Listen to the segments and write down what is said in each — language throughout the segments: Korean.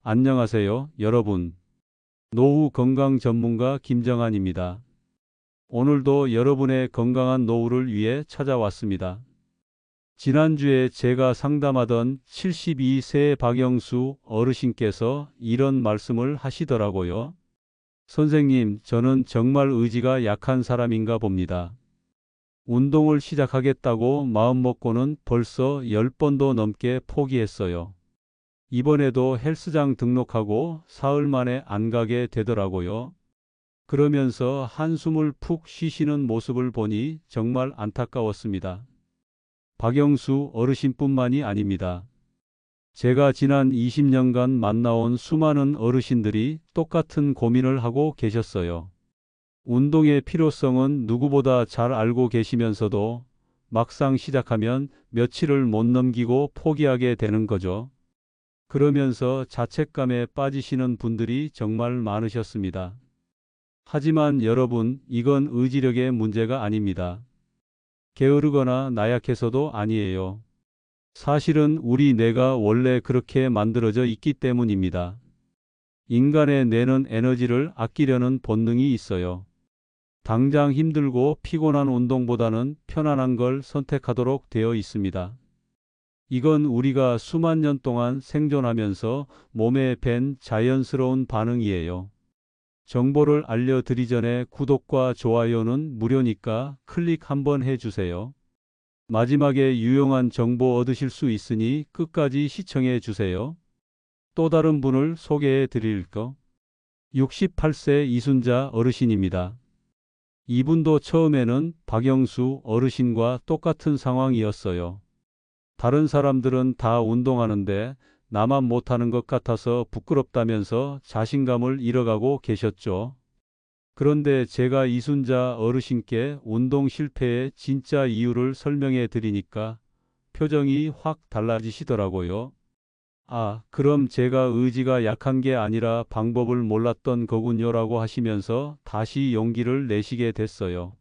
안녕하세요, 여러분. 노후 건강 전문가 김정한입니다. 오늘도 여러분의 건강한 노후를 위해 찾아왔습니다. 지난주에 제가 상담하던 72세 박영수 어르신께서 이런 말씀을 하시더라고요. 선생님, 저는 정말 의지가 약한 사람인가 봅니다. 운동을 시작하겠다고 마음먹고는 벌써 10번도 넘게 포기했어요. 이번에도 헬스장 등록하고 사흘 만에 안 가게 되더라고요. 그러면서 한숨을 푹 쉬시는 모습을 보니 정말 안타까웠습니다. 박영수 어르신뿐만이 아닙니다. 제가 지난 20년간 만나온 수많은 어르신들이 똑같은 고민을 하고 계셨어요. 운동의 필요성은 누구보다 잘 알고 계시면서도 막상 시작하면 며칠을 못 넘기고 포기하게 되는 거죠. 그러면서 자책감에 빠지시는 분들이 정말 많으셨습니다. 하지만 여러분, 이건 의지력의 문제가 아닙니다. 게으르거나 나약해서도 아니에요. 사실은 우리 뇌가 원래 그렇게 만들어져 있기 때문입니다. 인간의 뇌는 에너지를 아끼려는 본능이 있어요. 당장 힘들고 피곤한 운동보다는 편안한 걸 선택하도록 되어 있습니다. 이건 우리가 수만 년 동안 생존하면서 몸에 밴 자연스러운 반응이에요. 정보를 알려드리기 전에 구독과 좋아요는 무료니까 클릭 한번 해주세요. 마지막에 유용한 정보 얻으실 수 있으니 끝까지 시청해 주세요. 또 다른 분을 소개해 드릴까? 68세 이순자 어르신입니다. 이분도 처음에는 박영수 어르신과 똑같은 상황이었어요. 다른 사람들은 다 운동하는데 나만 못하는 것 같아서 부끄럽다면서 자신감을 잃어가고 계셨죠. 그런데 제가 이순자 어르신께 운동 실패의 진짜 이유를 설명해 드리니까 표정이 확 달라지시더라고요. 아, 그럼 제가 의지가 약한 게 아니라 방법을 몰랐던 거군요라고 하시면서 다시 용기를 내시게 됐어요.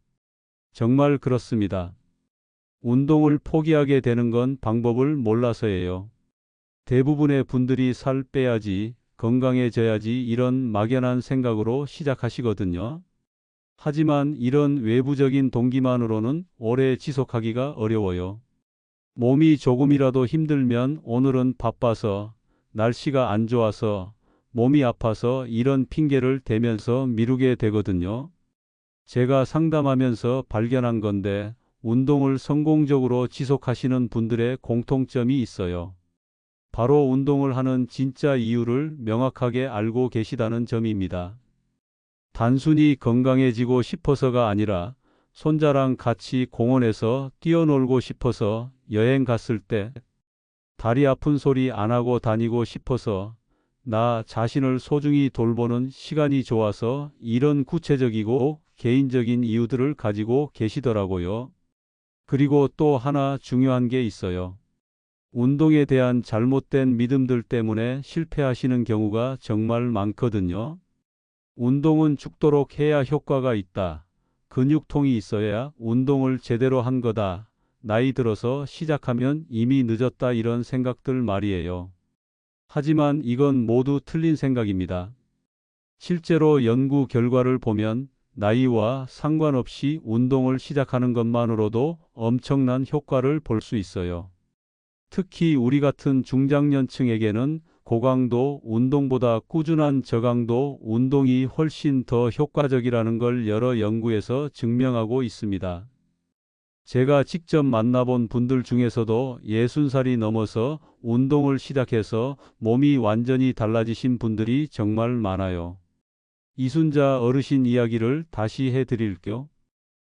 정말 그렇습니다. 운동을 포기하게 되는 건 방법을 몰라서예요. 대부분의 분들이 살 빼야지, 건강해져야지 이런 막연한 생각으로 시작하시거든요. 하지만 이런 외부적인 동기만으로는 오래 지속하기가 어려워요. 몸이 조금이라도 힘들면 오늘은 바빠서, 날씨가 안 좋아서, 몸이 아파서 이런 핑계를 대면서 미루게 되거든요. 제가 상담하면서 발견한 건데 운동을 성공적으로 지속하시는 분들의 공통점이 있어요. 바로 운동을 하는 진짜 이유를 명확하게 알고 계시다는 점입니다. 단순히 건강해지고 싶어서가 아니라 손자랑 같이 공원에서 뛰어놀고 싶어서, 여행 갔을 때 다리 아픈 소리 안 하고 다니고 싶어서, 나 자신을 소중히 돌보는 시간이 좋아서 이런 구체적이고 개인적인 이유들을 가지고 계시더라고요. 그리고 또 하나 중요한 게 있어요. 운동에 대한 잘못된 믿음들 때문에 실패하시는 경우가 정말 많거든요. 운동은 죽도록 해야 효과가 있다. 근육통이 있어야 운동을 제대로 한 거다. 나이 들어서 시작하면 이미 늦었다. 이런 생각들 말이에요. 하지만 이건 모두 틀린 생각입니다. 실제로 연구 결과를 보면 나이와 상관없이 운동을 시작하는 것만으로도 엄청난 효과를 볼 수 있어요. 특히 우리 같은 중장년층에게는 고강도 운동보다 꾸준한 저강도 운동이 훨씬 더 효과적이라는 걸 여러 연구에서 증명하고 있습니다. 제가 직접 만나본 분들 중에서도 60살이 넘어서 운동을 시작해서 몸이 완전히 달라지신 분들이 정말 많아요. 이순자 어르신 이야기를 다시 해드릴게요.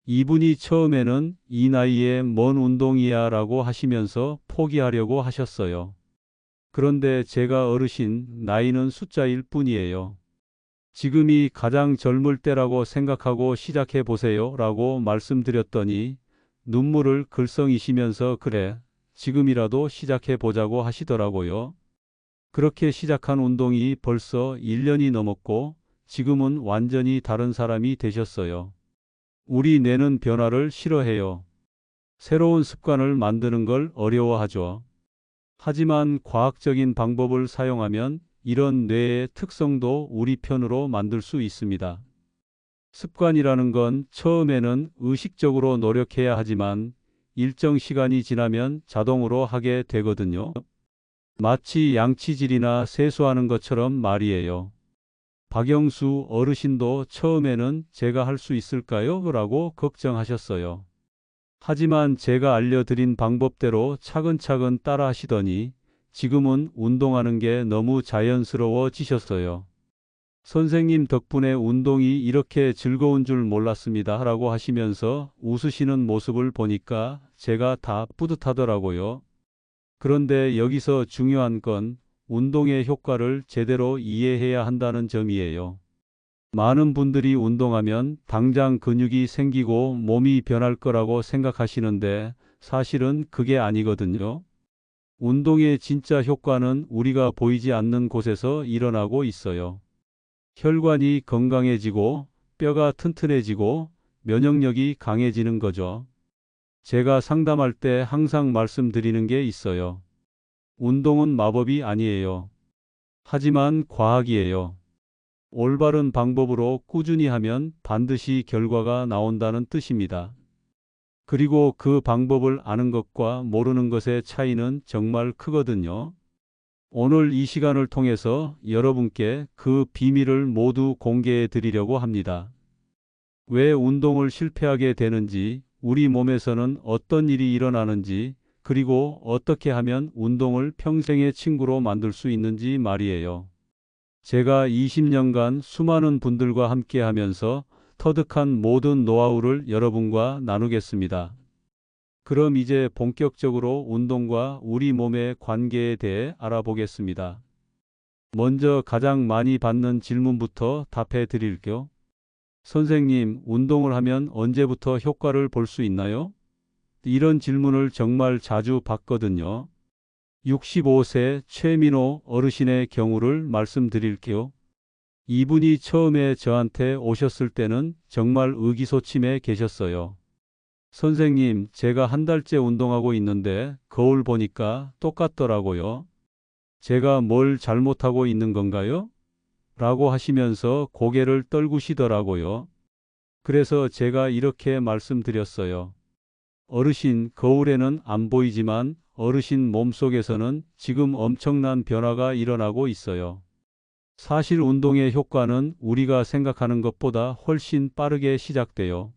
이분이 처음에는 이 나이에 뭔 운동이야 라고 하시면서 포기하려고 하셨어요. 그런데 제가 어르신, 나이는 숫자일 뿐이에요. 지금이 가장 젊을 때라고 생각하고 시작해 보세요 라고 말씀드렸더니 눈물을 글썽이시면서 그래, 지금이라도 시작해 보자고 하시더라고요. 그렇게 시작한 운동이 벌써 1년이 넘었고 지금은 완전히 다른 사람이 되셨어요. 우리 뇌는 변화를 싫어해요. 새로운 습관을 만드는 걸 어려워하죠. 하지만 과학적인 방법을 사용하면 이런 뇌의 특성도 우리 편으로 만들 수 있습니다. 습관이라는 건 처음에는 의식적으로 노력해야 하지만 일정 시간이 지나면 자동으로 하게 되거든요. 마치 양치질이나 세수하는 것처럼 말이에요. 박영수 어르신도 처음에는 제가 할 수 있을까요? 라고 걱정하셨어요. 하지만 제가 알려드린 방법대로 차근차근 따라 하시더니 지금은 운동하는 게 너무 자연스러워지셨어요. 선생님 덕분에 운동이 이렇게 즐거운 줄 몰랐습니다. 라고 하시면서 웃으시는 모습을 보니까 제가 다 뿌듯하더라고요. 그런데 여기서 중요한 건 운동의 효과를 제대로 이해해야 한다는 점이에요. 많은 분들이 운동하면 당장 근육이 생기고 몸이 변할 거라고 생각하시는데 사실은 그게 아니거든요. 운동의 진짜 효과는 우리가 보이지 않는 곳에서 일어나고 있어요. 혈관이 건강해지고 뼈가 튼튼해지고 면역력이 강해지는 거죠. 제가 상담할 때 항상 말씀드리는 게 있어요. 운동은 마법이 아니에요. 하지만 과학이에요. 올바른 방법으로 꾸준히 하면 반드시 결과가 나온다는 뜻입니다. 그리고 그 방법을 아는 것과 모르는 것의 차이는 정말 크거든요. 오늘 이 시간을 통해서 여러분께 그 비밀을 모두 공개해 드리려고 합니다. 왜 운동을 실패하게 되는지, 우리 몸에서는 어떤 일이 일어나는지, 그리고 어떻게 하면 운동을 평생의 친구로 만들 수 있는지 말이에요. 제가 20년간 수많은 분들과 함께 하면서 터득한 모든 노하우를 여러분과 나누겠습니다. 그럼 이제 본격적으로 운동과 우리 몸의 관계에 대해 알아보겠습니다. 먼저 가장 많이 받는 질문부터 답해 드릴게요. 선생님, 운동을 하면 언제부터 효과를 볼 수 있나요? 이런 질문을 정말 자주 받거든요. 65세 최민호 어르신의 경우를 말씀드릴게요. 이분이 처음에 저한테 오셨을 때는 정말 의기소침해 계셨어요. 선생님, 제가 한 달째 운동하고 있는데 거울 보니까 똑같더라고요. 제가 뭘 잘못하고 있는 건가요? 라고 하시면서 고개를 떨구시더라고요. 그래서 제가 이렇게 말씀드렸어요. 어르신, 거울에는 안 보이지만 어르신 몸속에서는 지금 엄청난 변화가 일어나고 있어요. 사실 운동의 효과는 우리가 생각하는 것보다 훨씬 빠르게 시작돼요.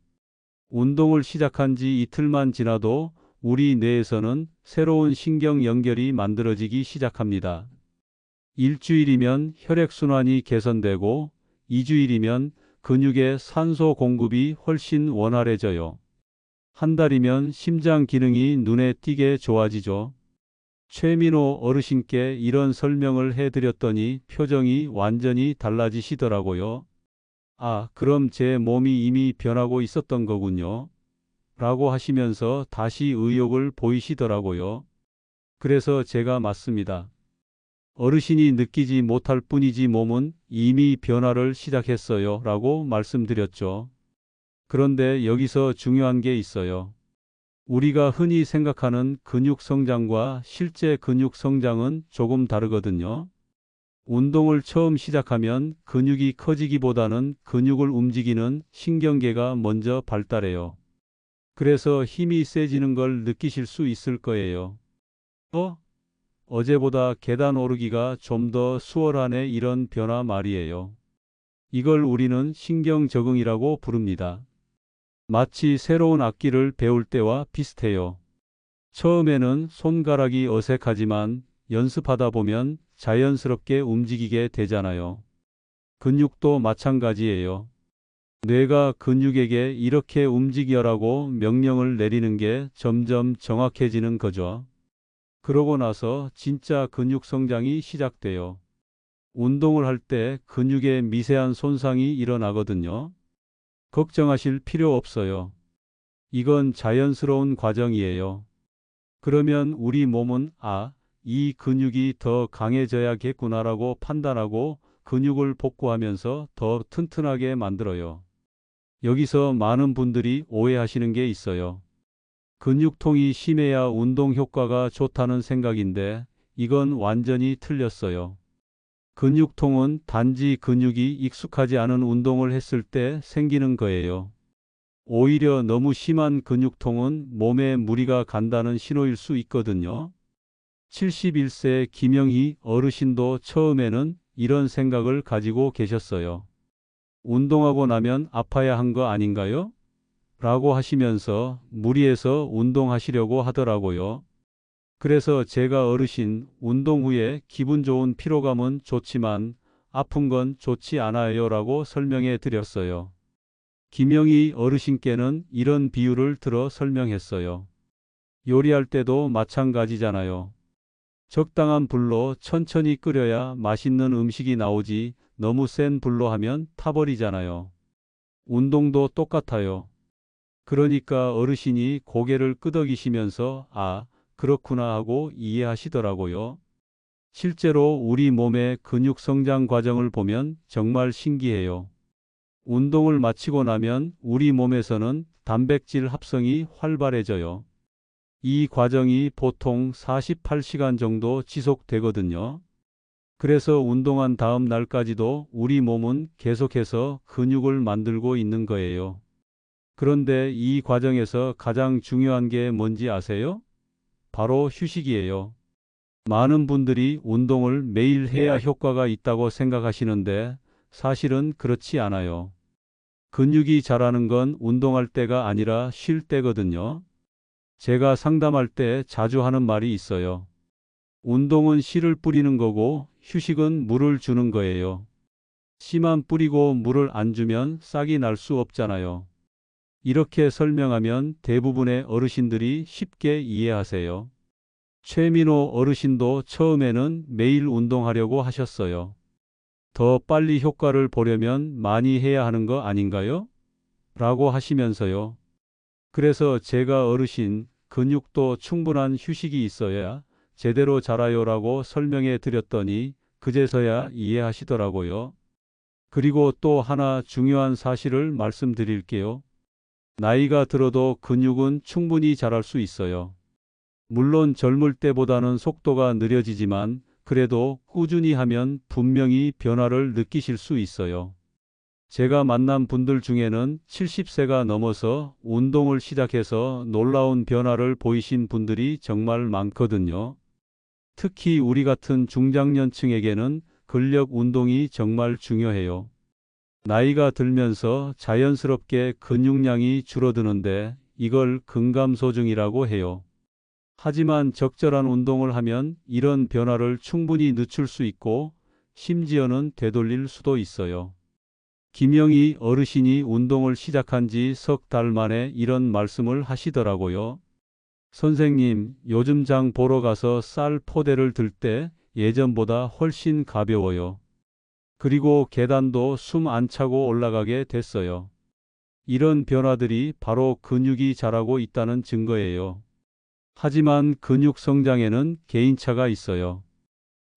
운동을 시작한 지 이틀만 지나도 우리 뇌에서는 새로운 신경 연결이 만들어지기 시작합니다. 일주일이면 혈액순환이 개선되고 2주일이면 근육의 산소 공급이 훨씬 원활해져요. 한 달이면 심장 기능이 눈에 띄게 좋아지죠. 최민호 어르신께 이런 설명을 해드렸더니 표정이 완전히 달라지시더라고요. 아, 그럼 제 몸이 이미 변하고 있었던 거군요. 라고 하시면서 다시 의욕을 보이시더라고요. 그래서 제가 맞습니다. 어르신이 느끼지 못할 뿐이지 몸은 이미 변화를 시작했어요. 라고 말씀드렸죠. 그런데 여기서 중요한 게 있어요. 우리가 흔히 생각하는 근육 성장과 실제 근육 성장은 조금 다르거든요. 운동을 처음 시작하면 근육이 커지기보다는 근육을 움직이는 신경계가 먼저 발달해요. 그래서 힘이 세지는 걸 느끼실 수 있을 거예요. 어제보다 계단 오르기가 좀 더 수월하네, 이런 변화 말이에요. 이걸 우리는 신경 적응이라고 부릅니다. 마치 새로운 악기를 배울 때와 비슷해요. 처음에는 손가락이 어색하지만 연습하다 보면 자연스럽게 움직이게 되잖아요. 근육도 마찬가지예요. 뇌가 근육에게 이렇게 움직여라고 명령을 내리는 게 점점 정확해지는 거죠. 그러고 나서 진짜 근육 성장이 시작돼요. 운동을 할 때 근육에 미세한 손상이 일어나거든요. 걱정하실 필요 없어요. 이건 자연스러운 과정이에요. 그러면 우리 몸은 이 근육이 더 강해져야겠구나라고 판단하고 근육을 복구하면서 더 튼튼하게 만들어요. 여기서 많은 분들이 오해하시는 게 있어요. 근육통이 심해야 운동 효과가 좋다는 생각인데 이건 완전히 틀렸어요. 근육통은 단지 근육이 익숙하지 않은 운동을 했을 때 생기는 거예요. 오히려 너무 심한 근육통은 몸에 무리가 간다는 신호일 수 있거든요. 71세 김영희 어르신도 처음에는 이런 생각을 가지고 계셨어요. 운동하고 나면 아파야 한 거 아닌가요? 라고 하시면서 무리해서 운동하시려고 하더라고요. 그래서 제가 어르신 운동 후에 기분 좋은 피로감은 좋지만 아픈 건 좋지 않아요 라고 설명해 드렸어요. 김영희 어르신께는 이런 비유를 들어 설명했어요. 요리할 때도 마찬가지잖아요. 적당한 불로 천천히 끓여야 맛있는 음식이 나오지 너무 센 불로 하면 타버리잖아요. 운동도 똑같아요. 그러니까 어르신이 고개를 끄덕이시면서 아, 그렇구나 하고 이해하시더라고요. 실제로 우리 몸의 근육 성장 과정을 보면 정말 신기해요. 운동을 마치고 나면 우리 몸에서는 단백질 합성이 활발해져요. 이 과정이 보통 48시간 정도 지속되거든요. 그래서 운동한 다음 날까지도 우리 몸은 계속해서 근육을 만들고 있는 거예요. 그런데 이 과정에서 가장 중요한 게 뭔지 아세요? 바로 휴식이에요. 많은 분들이 운동을 매일 해야 효과가 있다고 생각하시는데 사실은 그렇지 않아요. 근육이 자라는 건 운동할 때가 아니라 쉴 때거든요. 제가 상담할 때 자주 하는 말이 있어요. 운동은 씨를 뿌리는 거고 휴식은 물을 주는 거예요. 씨만 뿌리고 물을 안 주면 싹이 날 수 없잖아요. 이렇게 설명하면 대부분의 어르신들이 쉽게 이해하세요. 최민호 어르신도 처음에는 매일 운동하려고 하셨어요. 더 빨리 효과를 보려면 많이 해야 하는 거 아닌가요? 라고 하시면서요. 그래서 제가 어르신, 근육도 충분한 휴식이 있어야 제대로 자라요라고 설명해 드렸더니 그제서야 이해하시더라고요. 그리고 또 하나 중요한 사실을 말씀드릴게요. 나이가 들어도 근육은 충분히 자랄 수 있어요. 물론 젊을 때보다는 속도가 느려지지만 그래도 꾸준히 하면 분명히 변화를 느끼실 수 있어요. 제가 만난 분들 중에는 70세가 넘어서 운동을 시작해서 놀라운 변화를 보이신 분들이 정말 많거든요. 특히 우리 같은 중장년층에게는 근력 운동이 정말 중요해요. 나이가 들면서 자연스럽게 근육량이 줄어드는데 이걸 근감소증이라고 해요. 하지만 적절한 운동을 하면 이런 변화를 충분히 늦출 수 있고 심지어는 되돌릴 수도 있어요. 김영희 어르신이 운동을 시작한 지 석 달 만에 이런 말씀을 하시더라고요. 선생님, 요즘 장 보러 가서 쌀 포대를 들 때 예전보다 훨씬 가벼워요. 그리고 계단도 숨 안 차고 올라가게 됐어요. 이런 변화들이 바로 근육이 자라고 있다는 증거예요. 하지만 근육 성장에는 개인차가 있어요.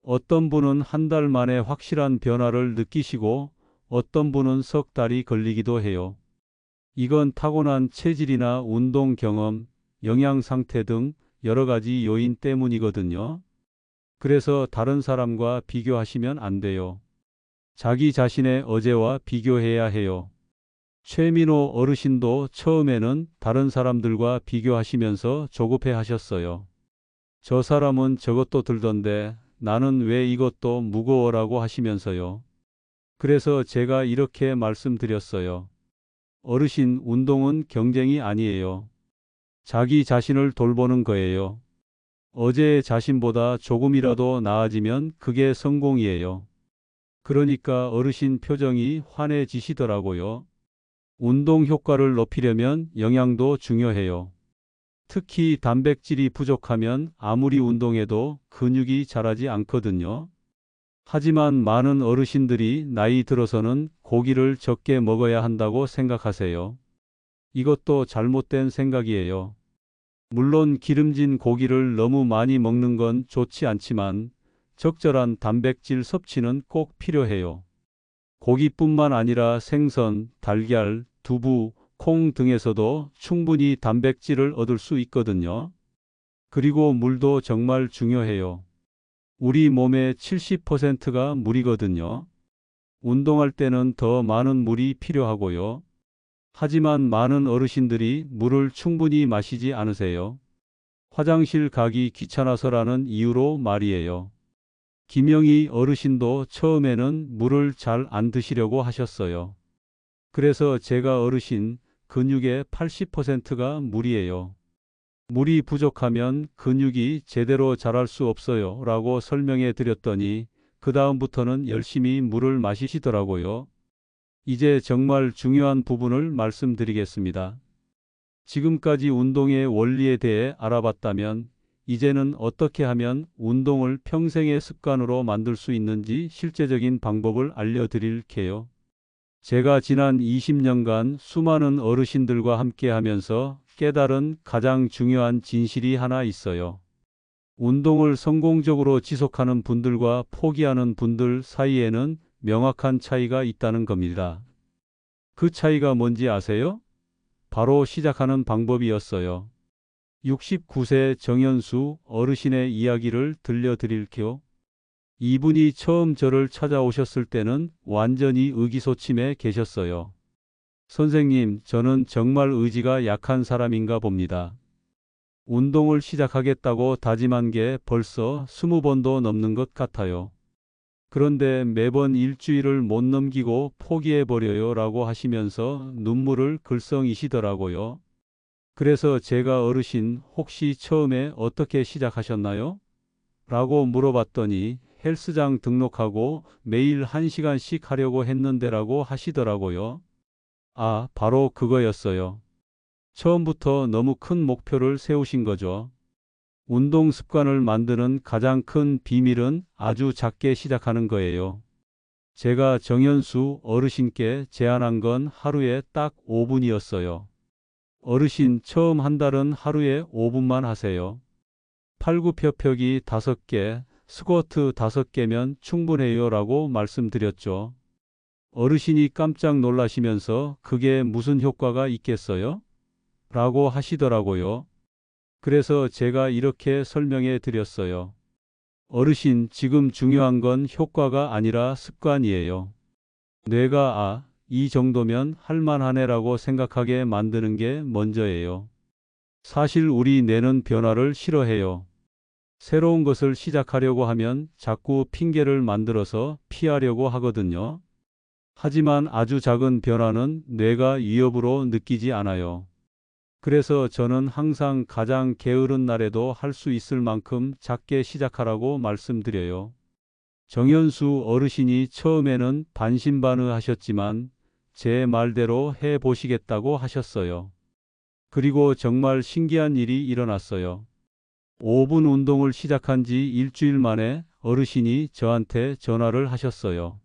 어떤 분은 한 달 만에 확실한 변화를 느끼시고 어떤 분은 석 달이 걸리기도 해요. 이건 타고난 체질이나 운동 경험, 영양 상태 등 여러 가지 요인 때문이거든요. 그래서 다른 사람과 비교하시면 안 돼요. 자기 자신의 어제와 비교해야 해요. 최민호 어르신도 처음에는 다른 사람들과 비교하시면서 조급해 하셨어요. 저 사람은 저것도 들던데 나는 왜 이것도 무거워라고 하시면서요. 그래서 제가 이렇게 말씀드렸어요. 어르신, 운동은 경쟁이 아니에요. 자기 자신을 돌보는 거예요. 어제의 자신보다 조금이라도 나아지면 그게 성공이에요. 그러니까 어르신 표정이 환해지시더라고요. 운동 효과를 높이려면 영양도 중요해요. 특히 단백질이 부족하면 아무리 운동해도 근육이 자라지 않거든요. 하지만 많은 어르신들이 나이 들어서는 고기를 적게 먹어야 한다고 생각하세요. 이것도 잘못된 생각이에요. 물론 기름진 고기를 너무 많이 먹는 건 좋지 않지만 적절한 단백질 섭취는 꼭 필요해요. 고기뿐만 아니라 생선, 달걀, 두부, 콩 등에서도 충분히 단백질을 얻을 수 있거든요. 그리고 물도 정말 중요해요. 우리 몸의 70%가 물이거든요. 운동할 때는 더 많은 물이 필요하고요. 하지만 많은 어르신들이 물을 충분히 마시지 않으세요. 화장실 가기 귀찮아서라는 이유로 말이에요. 김영희 어르신도 처음에는 물을 잘 안 드시려고 하셨어요. 그래서 제가 어르신 근육의 80%가 물이에요. 물이 부족하면 근육이 제대로 자랄 수 없어요 라고 설명해 드렸더니 그 다음부터는 열심히 물을 마시시더라고요. 이제 정말 중요한 부분을 말씀드리겠습니다. 지금까지 운동의 원리에 대해 알아봤다면 이제는 어떻게 하면 운동을 평생의 습관으로 만들 수 있는지 실제적인 방법을 알려드릴게요. 제가 지난 20년간 수많은 어르신들과 함께 하면서 깨달은 가장 중요한 진실이 하나 있어요. 운동을 성공적으로 지속하는 분들과 포기하는 분들 사이에는 명확한 차이가 있다는 겁니다. 그 차이가 뭔지 아세요? 바로 시작하는 방법이었어요. 69세 정연수 어르신의 이야기를 들려드릴게요. 이분이 처음 저를 찾아오셨을 때는 완전히 의기소침해 계셨어요. 선생님, 저는 정말 의지가 약한 사람인가 봅니다. 운동을 시작하겠다고 다짐한 게 벌써 20번도 넘는 것 같아요. 그런데 매번 일주일을 못 넘기고 포기해버려요 라고 하시면서 눈물을 글썽이시더라고요. 그래서 제가 어르신 혹시 처음에 어떻게 시작하셨나요? 라고 물어봤더니 헬스장 등록하고 매일 1시간씩 하려고 했는데라고 하시더라고요. 아, 바로 그거였어요. 처음부터 너무 큰 목표를 세우신 거죠. 운동 습관을 만드는 가장 큰 비밀은 아주 작게 시작하는 거예요. 제가 정연수 어르신께 제안한 건 하루에 딱 5분이었어요. 어르신, 처음 한 달은 하루에 5분만 하세요. 팔굽혀펴기 5개, 스쿼트 5개면 충분해요 라고 말씀드렸죠. 어르신이 깜짝 놀라시면서 그게 무슨 효과가 있겠어요? 라고 하시더라고요. 그래서 제가 이렇게 설명해 드렸어요. 어르신, 지금 중요한 건 효과가 아니라 습관이에요. 뇌가 이 정도면 할만하네라고 생각하게 만드는 게 먼저예요. 사실 우리 뇌는 변화를 싫어해요. 새로운 것을 시작하려고 하면 자꾸 핑계를 만들어서 피하려고 하거든요. 하지만 아주 작은 변화는 뇌가 위협으로 느끼지 않아요. 그래서 저는 항상 가장 게으른 날에도 할 수 있을 만큼 작게 시작하라고 말씀드려요. 정연수 어르신이 처음에는 반신반의하셨지만 제 말대로 해보시겠다고 하셨어요. 그리고 정말 신기한 일이 일어났어요. 5분 운동을 시작한 지 일주일 만에 어르신이 저한테 전화를 하셨어요.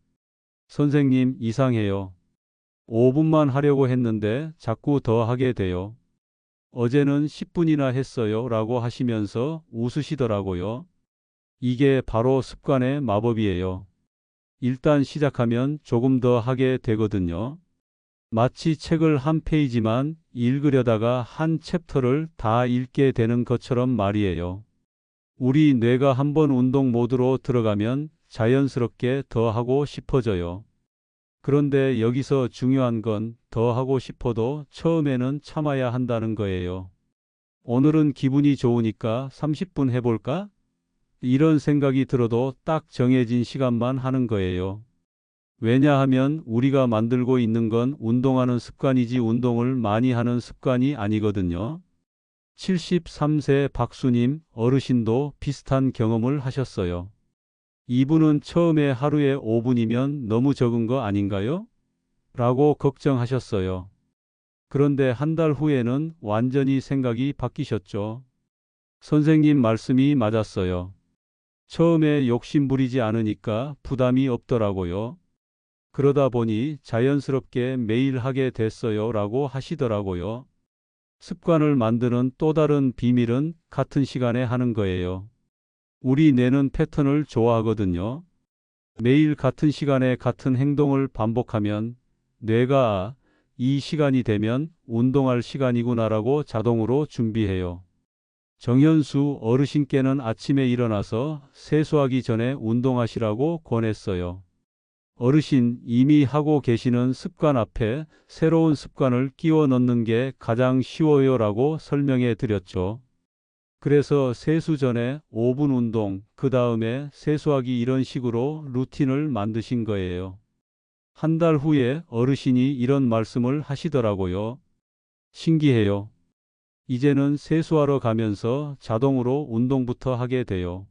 선생님, 이상해요. 5분만 하려고 했는데 자꾸 더 하게 돼요. 어제는 10분이나 했어요 라고 하시면서 웃으시더라고요. 이게 바로 습관의 마법이에요. 일단 시작하면 조금 더 하게 되거든요. 마치 책을 한 페이지만 읽으려다가 한 챕터를 다 읽게 되는 것처럼 말이에요. 우리 뇌가 한번 운동 모드로 들어가면 자연스럽게 더 하고 싶어져요. 그런데 여기서 중요한 건 더 하고 싶어도 처음에는 참아야 한다는 거예요. 오늘은 기분이 좋으니까 30분 해볼까? 이런 생각이 들어도 딱 정해진 시간만 하는 거예요. 왜냐하면 우리가 만들고 있는 건 운동하는 습관이지 운동을 많이 하는 습관이 아니거든요. 73세 박수님 어르신도 비슷한 경험을 하셨어요. 이분은 처음에 하루에 5분이면 너무 적은 거 아닌가요? 라고 걱정하셨어요. 그런데 한 달 후에는 완전히 생각이 바뀌셨죠. 선생님 말씀이 맞았어요. 처음에 욕심 부리지 않으니까 부담이 없더라고요. 그러다 보니 자연스럽게 매일 하게 됐어요 라고 하시더라고요. 습관을 만드는 또 다른 비밀은 같은 시간에 하는 거예요. 우리 뇌는 패턴을 좋아하거든요. 매일 같은 시간에 같은 행동을 반복하면 뇌가 이 시간이 되면 운동할 시간이구나라고 자동으로 준비해요. 정현수 어르신께는 아침에 일어나서 세수하기 전에 운동하시라고 권했어요. 어르신 이미 하고 계시는 습관 앞에 새로운 습관을 끼워 넣는 게 가장 쉬워요라고 설명해 드렸죠. 그래서 세수 전에 5분 운동, 그 다음에 세수하기 이런 식으로 루틴을 만드신 거예요. 한 달 후에 어르신이 이런 말씀을 하시더라고요. 신기해요. 이제는 세수하러 가면서 자동으로 운동부터 하게 돼요.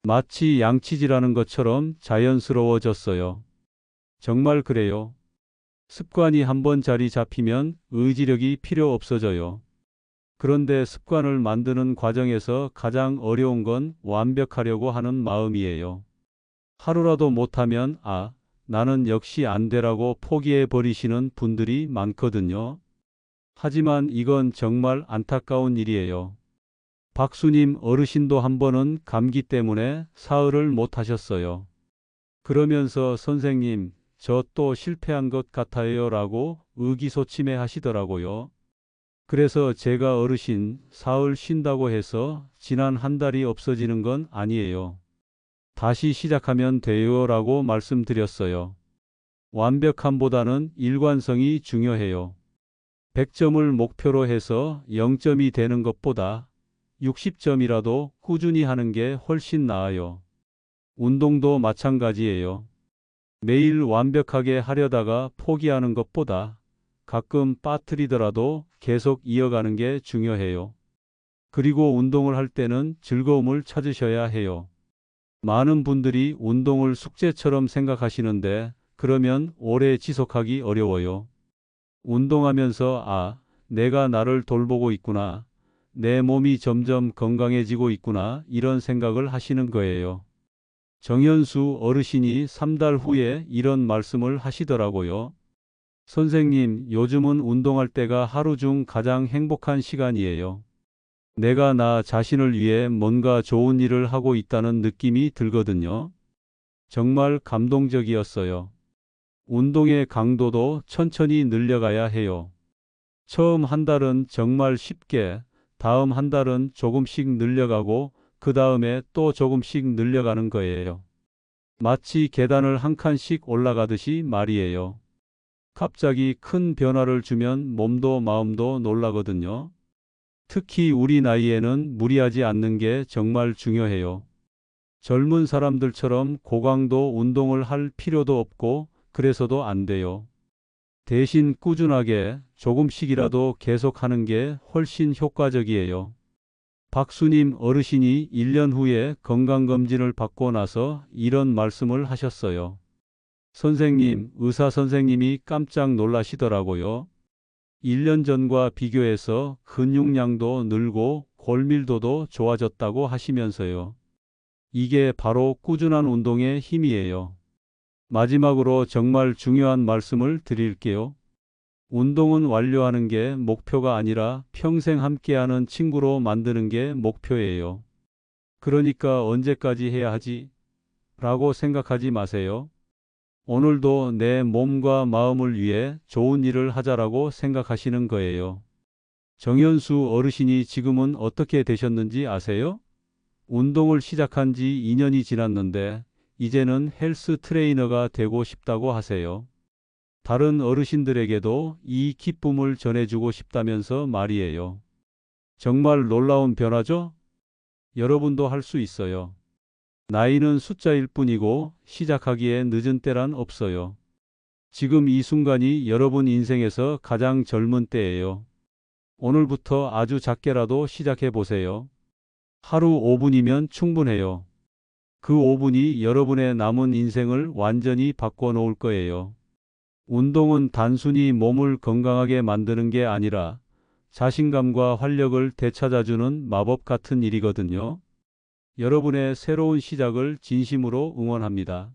마치 양치질하는 것처럼 자연스러워졌어요. 정말 그래요. 습관이 한번 자리 잡히면 의지력이 필요 없어져요. 그런데 습관을 만드는 과정에서 가장 어려운 건 완벽하려고 하는 마음이에요. 하루라도 못하면 나는 역시 안 되라고 포기해 버리시는 분들이 많거든요. 하지만 이건 정말 안타까운 일이에요. 박수님 어르신도 한 번은 감기 때문에 사흘을 못 하셨어요. 그러면서 선생님, 저 또 실패한 것 같아요 라고 의기소침해 하시더라고요. 그래서 제가 어르신 사흘 쉰다고 해서 지난 한 달이 없어지는 건 아니에요. 다시 시작하면 돼요 라고 말씀드렸어요. 완벽함보다는 일관성이 중요해요. 100점을 목표로 해서 0점이 되는 것보다 60점이라도 꾸준히 하는 게 훨씬 나아요. 운동도 마찬가지예요. 매일 완벽하게 하려다가 포기하는 것보다 가끔 빠뜨리더라도 계속 이어가는 게 중요해요. 그리고 운동을 할 때는 즐거움을 찾으셔야 해요. 많은 분들이 운동을 숙제처럼 생각하시는데 그러면 오래 지속하기 어려워요. 운동하면서 내가 나를 돌보고 있구나. 내 몸이 점점 건강해지고 있구나. 이런 생각을 하시는 거예요. 정현수 어르신이 3달 후에 이런 말씀을 하시더라고요. 선생님, 요즘은 운동할 때가 하루 중 가장 행복한 시간이에요. 내가 나 자신을 위해 뭔가 좋은 일을 하고 있다는 느낌이 들거든요. 정말 감동적이었어요. 운동의 강도도 천천히 늘려가야 해요. 처음 한 달은 정말 쉽게, 다음 한 달은 조금씩 늘려가고 그 다음에 또 조금씩 늘려가는 거예요. 마치 계단을 한 칸씩 올라가듯이 말이에요. 갑자기 큰 변화를 주면 몸도 마음도 놀라거든요. 특히 우리 나이에는 무리하지 않는 게 정말 중요해요. 젊은 사람들처럼 고강도 운동을 할 필요도 없고 그래서도 안 돼요. 대신 꾸준하게 조금씩이라도 계속하는 게 훨씬 효과적이에요. 박수님 어르신이 1년 후에 건강검진을 받고 나서 이런 말씀을 하셨어요. 선생님, 의사 선생님이 깜짝 놀라시더라고요. 1년 전과 비교해서 근육량도 늘고 골밀도도 좋아졌다고 하시면서요. 이게 바로 꾸준한 운동의 힘이에요. 마지막으로 정말 중요한 말씀을 드릴게요. 운동은 완료하는 게 목표가 아니라 평생 함께하는 친구로 만드는 게 목표예요. 그러니까 언제까지 해야 하지? 라고 생각하지 마세요. 오늘도 내 몸과 마음을 위해 좋은 일을 하자라고 생각하시는 거예요. 정현수 어르신이 지금은 어떻게 되셨는지 아세요? 운동을 시작한 지 2년이 지났는데 이제는 헬스 트레이너가 되고 싶다고 하세요. 다른 어르신들에게도 이 기쁨을 전해주고 싶다면서 말이에요. 정말 놀라운 변화죠? 여러분도 할 수 있어요. 나이는 숫자일 뿐이고 시작하기에 늦은 때란 없어요. 지금 이 순간이 여러분 인생에서 가장 젊은 때예요. 오늘부터 아주 작게라도 시작해 보세요. 하루 5분이면 충분해요. 그 5분이 여러분의 남은 인생을 완전히 바꿔놓을 거예요. 운동은 단순히 몸을 건강하게 만드는 게 아니라 자신감과 활력을 되찾아주는 마법 같은 일이거든요. 여러분의 새로운 시작을 진심으로 응원합니다.